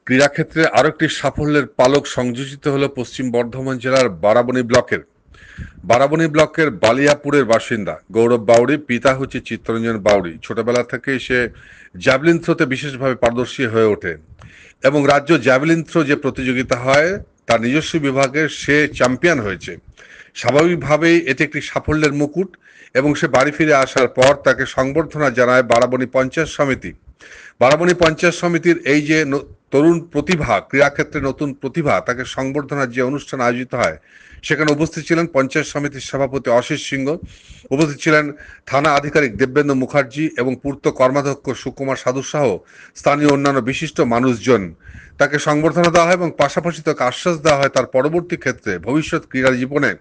ক্রীড়াক্ষেত্রে আরো একটি সাফল্যের পালক সংযোজিত হলো পশ্চিম বর্ধমান জেলার বারাবণী ব্লকের। বারাবণী ব্লকের বালিয়াপুরের বাসিন্দা গৌরব বাউড়ি। পিতা হচ্ছে চিত্তরঞ্জন বাউড়ি। ছোটবেলা থেকে সে জ্যাভলিন থ্রোতে বিশেষভাবে পারদর্শী হয়ে ওঠে এবং রাজ্য জ্যাভলিন থ্রো যে প্রতিযোগিতা হয় তার নিজস্ব বিভাগে সে চ্যাম্পিয়ন হয়েছে। স্বাভাবিকভাবেই এটি একটি সাফল্যের মুকুট এবং সে বাড়ি ফিরে আসার পর তাকে সংবর্ধনা জানায় বারাবণী পঞ্চায়েত সমিতি। বারাবণী পঞ্চায়েত সমিতির এই যে তরুণ প্রতিভা, ক্রীড়াক্ষেত্রে নতুন প্রতিভা, তাকে সংবর্ধনার যে অনুষ্ঠান আয়োজিত হয় সেখানে উপস্থিত ছিলেন পঞ্চায়েত সমিতির সভাপতি অশিস সিংহ, উপস্থিত ছিলেন থানা আধিকারিক দেবেন্দ্র মুখার্জি এবং পূর্ত কর্মাধ্যক্ষ সুকুমার সাধু সহ স্থানীয় অন্যান্য বিশিষ্ট মানুষজন। তাকে সংবর্ধনা দেওয়া হয় এবং পাশাপাশি তাকে আশ্বাস দেওয়া হয় তার পরবর্তী ক্ষেত্রে ভবিষ্যৎ ক্রীড়া জীবনে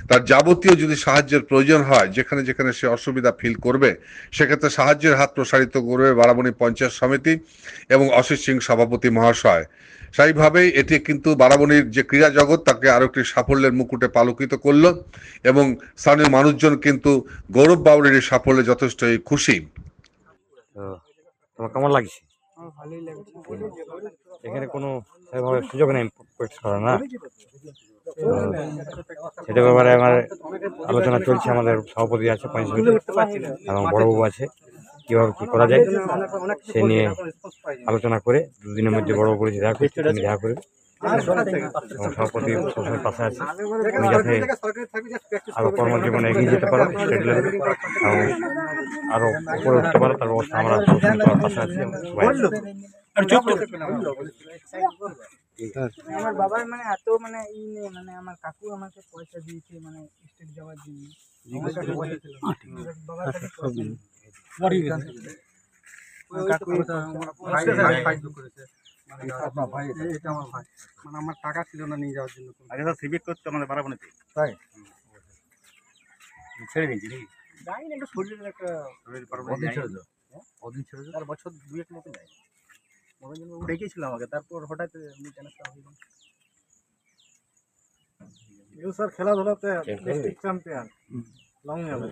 তার যাবতীয় যদি সাহায্যের প্রয়োজন হয়, যেখানে যেখানে সে অসুবিধা ফিল করবে, সেক্ষেত্রে সাহায্যের হাত প্রসারিত করবে বারাবণী পঞ্চায়েত সমিতি এবং অশিস সিং সভাপতি মহাশয়। স্বাভাবিকভাবেই এটি কিন্তু বারাবণীর যে ক্রীড়া জগৎ তাকে আরো একটি সাফল্যের মুকুটে পালকিত করলো এবং স্থানীয় মানুষজন কিন্তু গৌরব বাউড়ির সাফল্যে যথেষ্টই খুশি। তোমার কেমন লাগছে? ভালোই লাগছে। এখানে কোনো সেভাবে সুযোগ নেই প্র্যাকটিস করার, না? সেটা ব্যাপারে আমার আলোচনা চলছে। আমাদের সভাপতি আছে এবং বড়বাবু আছে, কিভাবে কি করা যায় সে নিয়ে আলোচনা করে দুদিনের মধ্যে বড়বাবু দেখা করছে, তিনি দেখা করে এবং সভাপতি সবসময় পাশে আছে। তুমি যাতে আরো কর্মজীবনে এগিয়ে যেতে পারো, স্টেট লেভেলে এবং আরো উপরে উঠতে পারো, তার ব্যবস্থা আমরা সবসময় তোমার পাশে আছি। আমার বাবার মানে এত মানে মানে আমার কাকু আমাকে পয়সা দিয়েছে মানে স্টেট যাওয়ার জন্য। আমার টাকা ছিল না নিয়ে যাওয়ার জন্য। আগে তো সিভিক করতে আমাদের বারাবণীতে, তাই ছেড়ে দিয়েছি নাকি? জানি না, একটা শরীরের একটা ওদিন ছেড়ে আর বছর 2-1 মতো যায়। ডেকেছিল আমাকে, তারপর হঠাৎ আমি ট্রান্সফার হয়ে গেলাম। স্যার খেলাধুলাতে ডিস্ট্রিক্ট চ্যাম্পিয়ন লং জাম্পে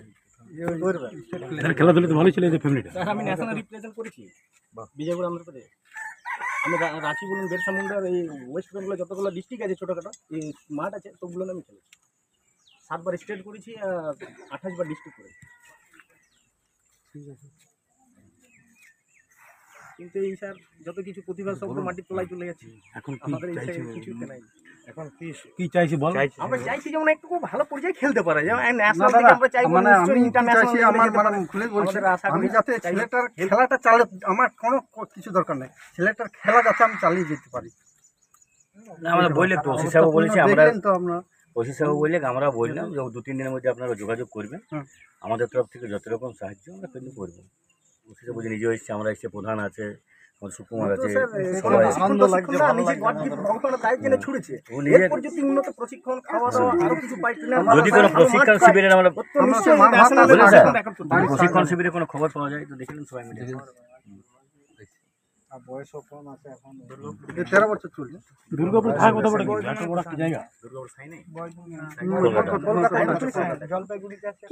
খেলাধুলা তো ভালো ছিল এই ফ্যামিলিটা। স্যার আমি ন্যাশনাল রিপ্রেজেন্ট করেছি বিজয়পুর আন্ধ্রপ্রদেশ। আমি রাঁচি বলুন, বিরসা মুন্ডার এই ওয়েস্ট বেঙ্গলের যতগুলো ডিস্ট্রিক্ট আছে ছোটোখাটো এই মাঠ আছে সবগুলো আমি খেলেছি। 7 বার স্টেট করেছি, 28 বার ডিস্ট্রিক্ট করেছি। ঠিক আছে, কিন্তু এই স্যার যত কিছু প্রতিভা সব মাটির তলায় চলে গেছে। এখন আমাদের কিছুতে নাই। এখন কি চাইছি বল? আমরা চাইছি যেমন একটু ভালো পর্যায়ে খেলতে পারে, যেমন ন্যাশনাল থেকে আমরা চাইবো, মানে আমি ইন্টারন্যাশনাল আমার মানে খুলে বলছি আমি যাতে ছেলেটার খেলাটা চালে, আমার কোনো কিছু দরকার নাই, ছেলেটার খেলা যাতে আমি চালিয়ে যেতে পারি। আমরা বললে তো ওসি সাহেব বলেছি, আমরা তো ওসি সাহেব বললে আমরা বললাম যে 2-3 দিনের মধ্যে আপনারা যোগাযোগ করবেন, আমাদের তরফ থেকে যত রকম সাহায্য আমরা কিন্তু করবো। ওসি সাহেব বলছে নিজে এসছে, আমরা এসে প্রধান আছে, সুকুমার আছে, সবাই আনন্দ লাগছে, ভালো লাগছে। ভগবানের দায়িত্ব নিয়ে ছুড়েছে, এরপর যদি উন্নত প্রশিক্ষণ, খাওয়া দাওয়া আরো কিছু পাই কিনা, যদি কোনো প্রশিক্ষণ শিবিরের আমরা প্রশিক্ষণ শিবিরে কোনো খবর পাওয়া যায় তো দেখলেন সবাই মিলে। বয়সও কম আছে এখন, 13 বছর চলছে। দুর্গাপুর থাকা কত বড় এত বড় একটা জায়গা? দুর্গাপুর সাই নেই, জলপাইগুড়িতে আছে।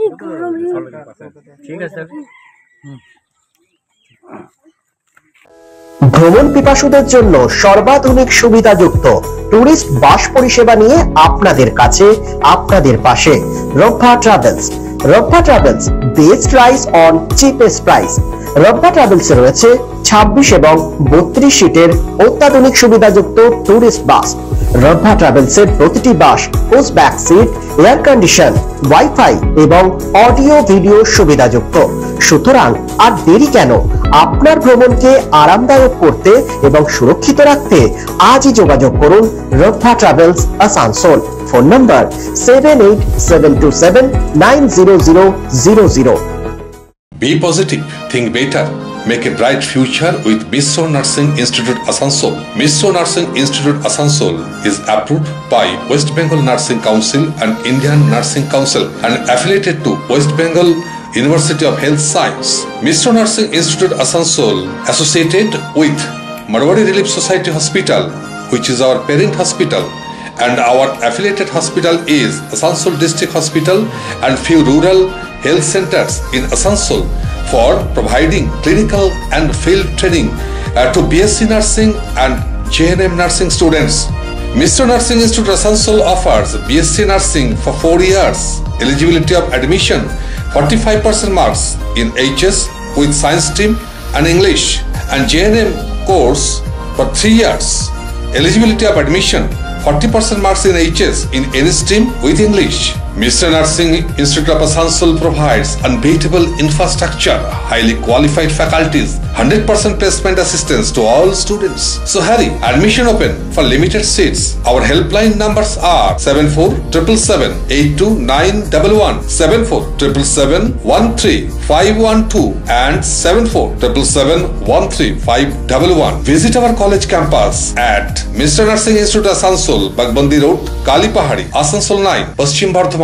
ঠিক আছে। ভ্রমণ পিপাসুদের জন্য সর্বাধুনিক সুবিধাযুক্ত টুরিস্ট বাস পরিষেবা নিয়ে আপনাদের কাছে, আপনাদের পাশে Rabba travels. Rabba travels, best price on cheapest price. Rabba travels এ রয়েছে 26 এবং 32 সিটের অত্যাধুনিক সুবিধাযুক্ত টুরিস্ট বাস। রব্বা ট্রাভেলস এর প্রতিটি bus push back seat, air condition, wifi এবং অডিও ভিডিও সুবিধাযুক্ত। সুতরাং আর দেরি কেন? আপনার ভ্রমণকে আরামদায়ক করতে এবং সুরক্ষিত রাখতে আজই যোগাযোগ করুন Rabba travels Asansol. Phone number 7872790000। Be positive, think better, make a bright future with Misso Nursing Institute Asansol. Misso Nursing Institute Asansol is approved by West Bengal Nursing Council and Indian Nursing Council and affiliated to West Bengal University of Health Science. Misso Nursing Institute Asansol associated with Marwari Relief Society Hospital, which is our parent hospital, and our affiliated hospital is Asansol District Hospital and few rural health centers in Asansol for providing clinical and field training to BSc Nursing and JNM Nursing students. Mr. Nursing Institute Asansol offers BSc Nursing for 4 years. Eligibility of admission 45% marks in HS with science stream and English, and JNM course for 3 years. Eligibility of admission 40% marks in HS in any stream with English. Mr. Nursing Institute of Asansol provides unbeatable infrastructure, highly qualified faculties, 100% placement assistance to all students. So hurry, admission open for limited seats. Our helpline numbers are 7477782911, 7477713512 and 7477713511. Visit our college campus at Mr. Nursing Institute Asansol, Bagbandi Road, Kalipahari, Asansol 9, Paschim Bardhaman.